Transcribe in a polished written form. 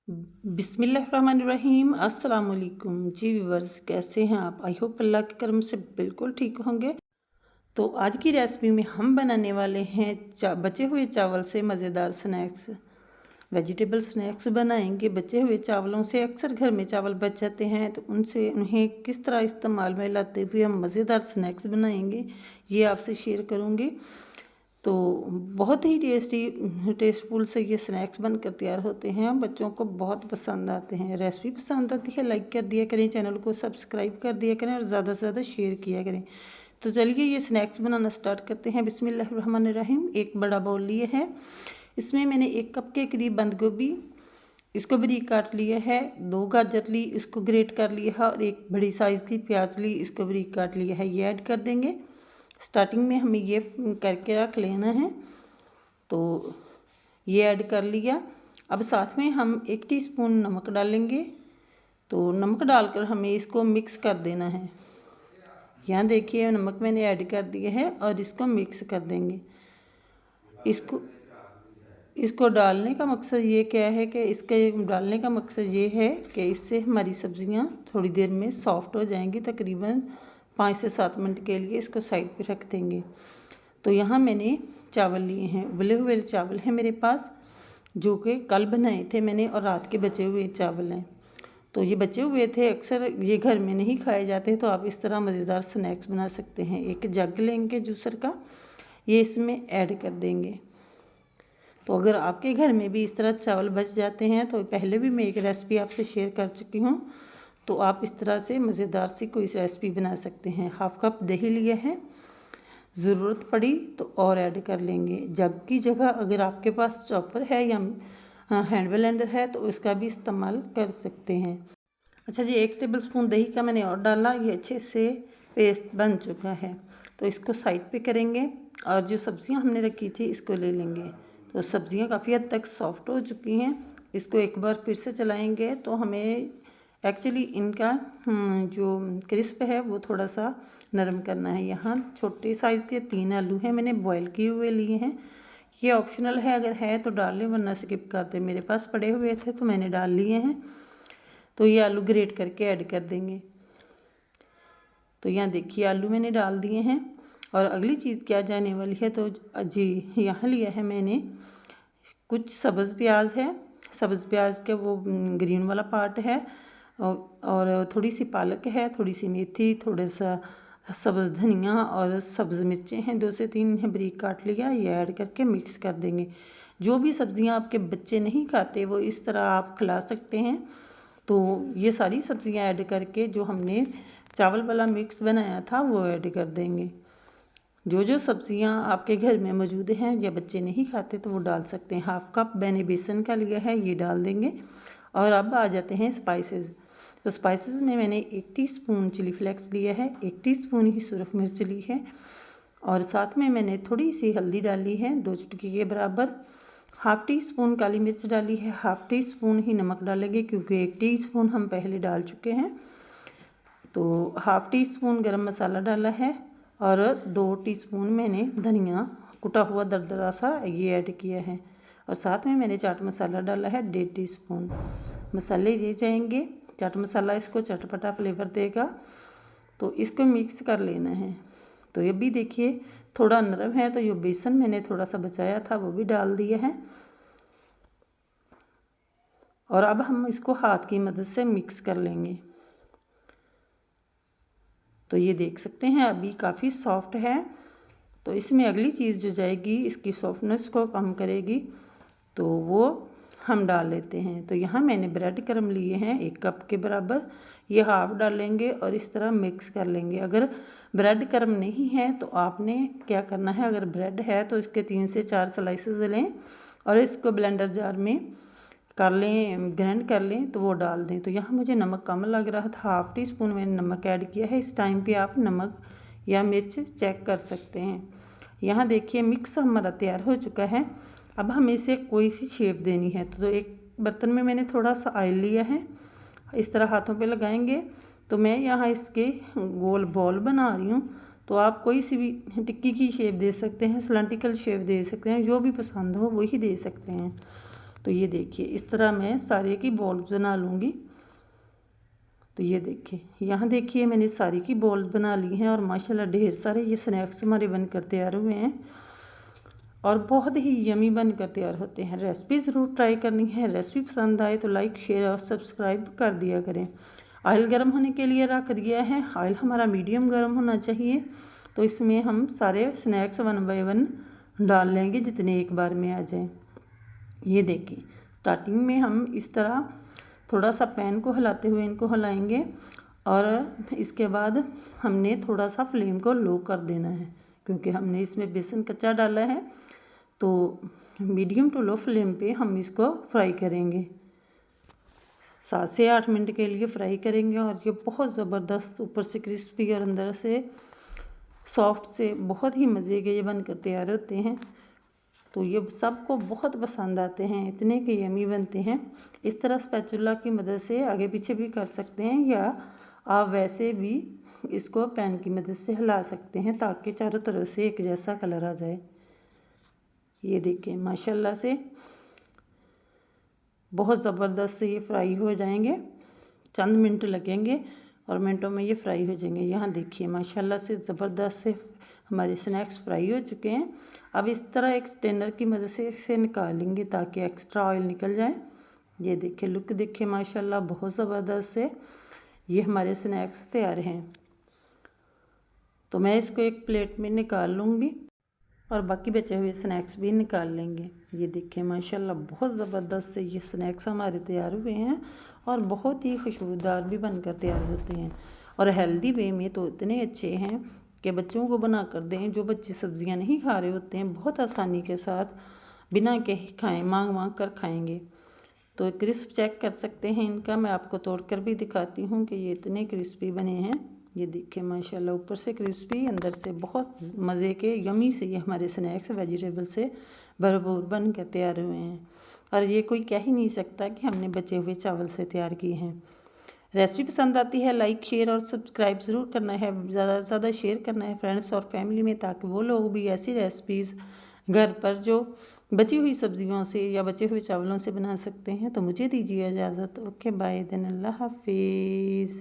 बिस्मिल्लाहिर्रहमानिर्रहीम अस्सलाम वालेकुम जी व्यूअर्स, कैसे हैं आप? आई होप अल्लाह के करम से बिल्कुल ठीक होंगे। तो आज की रेसिपी में हम बनाने वाले हैं बचे हुए चावल से मज़ेदार स्नैक्स। वेजिटेबल स्नैक्स बनाएंगे। बचे हुए चावलों से अक्सर घर में चावल बच जाते हैं, तो उनसे उन्हें किस तरह इस्तेमाल में लाते हुए हम मज़ेदार स्नैक्स बनाएंगे, ये आपसे शेयर करूँगी। तो बहुत ही टेस्टफुल से ये स्नैक्स बनकर तैयार होते हैं। बच्चों को बहुत पसंद आते हैं। रेसिपी पसंद आती है लाइक कर दिया करें, चैनल को सब्सक्राइब कर दिया करें और ज़्यादा से ज़्यादा शेयर किया करें। तो चलिए ये स्नैक्स बनाना स्टार्ट करते हैं। बिस्मिल्लाहिर्रहमानिर्रहीम। एक बड़ा बाउल लिए है, इसमें मैंने 1 कप के करीब बंद गोभी, इसको बारीक काट लिया है। 2 गाजर ली, इसको ग्रेट कर लिया है और 1 बड़ी साइज़ की प्याज ली, इसको बारीक काट लिया है। ये ऐड कर देंगे। स्टार्टिंग में हमें ये करके रख लेना है। तो ये ऐड कर लिया। अब साथ में हम 1 टीस्पून नमक डालेंगे। तो नमक डालकर हमें इसको मिक्स कर देना है। यहाँ देखिए नमक मैंने ऐड कर दिया है और इसको मिक्स कर देंगे। इसको इसको डालने का मकसद ये क्या है कि इसके डालने का मकसद ये है कि इससे हमारी सब्ज़ियाँ थोड़ी देर में सॉफ्ट हो जाएंगी। तकरीबन 5 से 7 मिनट के लिए इसको साइड पे रख देंगे। तो यहाँ मैंने चावल लिए हैं, उबले हुए चावल हैं मेरे पास, जो कि कल बनाए थे मैंने और रात के बचे हुए चावल हैं। तो ये बचे हुए थे, अक्सर ये घर में नहीं खाए जाते, तो आप इस तरह मज़ेदार स्नैक्स बना सकते हैं। एक जग लेंगे जूसर का, ये इसमें ऐड कर देंगे। तो अगर आपके घर में भी इस तरह चावल बच जाते हैं, तो पहले भी मैं एक रेसिपी आपसे शेयर कर चुकी हूँ, तो आप इस तरह से मज़ेदार सी कोई रेसिपी बना सकते हैं। 1/2 कप दही लिया है, ज़रूरत पड़ी तो और ऐड कर लेंगे। जग की जगह अगर आपके पास चॉपर है या हैंड ब्लेंडर है तो उसका भी इस्तेमाल कर सकते हैं। अच्छा जी, 1 टेबल स्पून दही का मैंने और डाला। ये अच्छे से पेस्ट बन चुका है, तो इसको साइड पे करेंगे और जो सब्ज़ियां हमने रखी थी इसको ले लेंगे। तो सब्ज़ियां काफ़ी हद तक सॉफ्ट हो चुकी हैं। इसको एक बार फिर से चलाएंगे तो हमें एक्चुअली इनका जो क्रिस्प है वो थोड़ा सा नरम करना है। यहाँ छोटे साइज़ के 3 आलू हैं, मैंने बॉयल किए हुए लिए हैं। ये ऑप्शनल है, अगर है तो डाल लें वरना स्किप कर दें। मेरे पास पड़े हुए थे तो मैंने डाल लिए हैं। तो ये आलू ग्रेट करके ऐड कर देंगे। तो यहाँ देखिए आलू मैंने डाल दिए हैं। और अगली चीज़ क्या जाने वाली है, तो जी यहाँ लिया है मैंने कुछ सब्ज़ प्याज है। सब्ज़ प्याज का वो ग्रीन वाला पार्ट है, और थोड़ी सी पालक है, थोड़ी सी मेथी, थोड़ा सा सब्ज़ धनिया और सब्ज़ मिर्चें हैं, 2 से 3 हैं, बारीक काट लिया। ये ऐड करके मिक्स कर देंगे। जो भी सब्ज़ियां आपके बच्चे नहीं खाते वो इस तरह आप खिला सकते हैं। तो ये सारी सब्ज़ियां ऐड करके जो हमने चावल वाला मिक्स बनाया था वो ऐड कर देंगे। जो जो सब्ज़ियां आपके घर में मौजूद हैं या बच्चे नहीं खाते तो वो डाल सकते हैं। 1/2 कप मैंने बेसन का लिया है, ये डाल देंगे। और अब आ जाते हैं स्पाइसेस। तो स्पाइसेस में मैंने 1 टीस्पून चिली फ्लेक्स लिया है, 1 टीस्पून ही सुरख मिर्च ली है, और साथ में मैंने थोड़ी सी हल्दी डाली है, 2 चुटकी के बराबर। 1/2 टीस्पून काली मिर्च डाली है, 1/2 टीस्पून ही नमक डालेंगे क्योंकि 1 टीस्पून हम पहले डाल चुके हैं। तो 1/2 टीस्पून गरम मसाला डाला है और 2 टीस्पून मैंने धनिया कुटा हुआ दरदरा सा ये ऐड किया है, और साथ में मैंने चाट मसाला डाला है 1.5 टीस्पून। मसाले ये जाएंगे, चाट मसाला इसको चटपटा फ्लेवर देगा। तो इसको मिक्स कर लेना है। तो ये भी देखिए थोड़ा नरम है, तो ये बेसन मैंने थोड़ा सा बचाया था वो भी डाल दिया है। और अब हम इसको हाथ की मदद से मिक्स कर लेंगे। तो ये देख सकते हैं अभी काफ़ी सॉफ्ट है। तो इसमें अगली चीज़ जो जाएगी, इसकी सॉफ्टनेस को कम करेगी, तो वो हम डाल लेते हैं। तो यहाँ मैंने ब्रेड क्रम्ब लिए हैं 1 कप के बराबर, ये हाफ़ डालेंगे और इस तरह मिक्स कर लेंगे। अगर ब्रेड क्रम्ब नहीं है तो आपने क्या करना है, अगर ब्रेड है तो इसके 3 से 4 स्लाइसेस लें और इसको ब्लेंडर जार में कर लें, ग्राइंड कर लें, तो वो डाल दें। तो यहाँ मुझे नमक कम लग रहा था, 1/2 टीस्पून मैंने नमक ऐड किया है। इस टाइम पे आप नमक या मिर्च चेक कर सकते हैं। यहाँ देखिए मिक्स हमारा तैयार हो चुका है। अब हमें इसे कोई सी शेप देनी है, तो एक बर्तन में मैंने थोड़ा सा ऑयल लिया है, इस तरह हाथों पे लगाएंगे। तो मैं यहाँ इसके गोल बॉल बना रही हूँ। तो आप कोई सी भी टिक्की की शेप दे सकते हैं, सिलेंड्रिकल शेप दे सकते हैं, जो भी पसंद हो वही दे सकते हैं। तो ये देखिए इस तरह मैं सारे की बॉल्स बना लूँगी। तो ये देखिए यहाँ देखिए मैंने सारी की बॉल्स बना ली हैं और माशाल्लाह ढेर सारे ये स्नैक्स हमारे बनकर तैयार हुए हैं और बहुत ही यमी बनकर तैयार होते हैं। रेसिपी ज़रूर ट्राई करनी है। रेसिपी पसंद आए तो लाइक शेयर और सब्सक्राइब कर दिया करें। ऑयल गर्म होने के लिए रख दिया है। ऑयल हमारा मीडियम गर्म होना चाहिए। तो इसमें हम सारे स्नैक्स 1 बाय 1 डाल लेंगे जितने एक बार में आ जाएं। ये देखिए स्टार्टिंग में हम इस तरह थोड़ा सा पैन को हिलाते हुए इनको हिलाएंगे और इसके बाद हमने थोड़ा सा फ्लेम को लो कर देना है क्योंकि हमने इसमें बेसन कच्चा डाला है। तो मीडियम टू लो फ्लेम पे हम इसको फ्राई करेंगे। 7 से 8 मिनट के लिए फ्राई करेंगे और ये बहुत ज़बरदस्त ऊपर से क्रिस्पी और अंदर से सॉफ्ट से बहुत ही मज़े के ये बनकर तैयार होते हैं। तो ये सबको बहुत पसंद आते हैं, इतने के यमी बनते हैं। इस तरह स्पैचुला की मदद से आगे पीछे भी कर सकते हैं या आप वैसे भी इसको पैन की मदद से हिला सकते हैं ताकि चारों तरफ से एक जैसा कलर आ जाए। ये देखिए माशाल्लाह से बहुत ज़बरदस्त से ये फ्राई हो जाएंगे। चंद मिनट लगेंगे और मिनटों में ये फ्राई हो जाएंगे। यहाँ देखिए माशाल्लाह से ज़बरदस्त से हमारे स्नैक्स फ्राई हो चुके हैं। अब इस तरह एक स्ट्रेनर की मदद से इसे निकालेंगे ताकि एक्स्ट्रा ऑयल निकल जाए। ये देखिए लुक देखिए माशाल्लाह बहुत ज़बरदस्त से ये हमारे स्नैक्स तैयार हैं। तो मैं इसको एक प्लेट में निकाल लूँगी और बाकी बचे हुए स्नैक्स भी निकाल लेंगे। ये देखिए माशाल्लाह बहुत ज़बरदस्त से ये स्नैक्स हमारे तैयार हुए हैं और बहुत ही खुशबूदार भी बनकर तैयार होते हैं और हेल्दी वे में तो इतने अच्छे हैं कि बच्चों को बना कर दें। जो बच्चे सब्जियां नहीं खा रहे होते हैं बहुत आसानी के साथ बिना के खाएँ मांग मांग कर खाएँगे। तो क्रिस्प चेक कर सकते हैं इनका। मैं आपको तोड़ कर भी दिखाती हूँ कि ये इतने क्रिस्पी बने हैं। ये देखिए माशाल्लाह ऊपर से क्रिस्पी अंदर से बहुत मज़े के यमी से ये हमारे स्नैक्स वेजिटेबल से भरपूर बन कर तैयार हुए हैं और ये कोई कह ही नहीं सकता कि हमने बचे हुए चावल से तैयार किए हैं। रेसिपी पसंद आती है लाइक शेयर और सब्सक्राइब ज़रूर करना है। ज़्यादा से ज़्यादा शेयर करना है फ्रेंड्स और फैमिली में ताकि वो लोग भी ऐसी रेसिपीज़ घर पर जो बची हुई सब्जियों से या बचे हुए चावलों से बना सकते हैं। तो मुझे दीजिए इजाज़त। ओके बाय देन अल्लाह हाफिज़।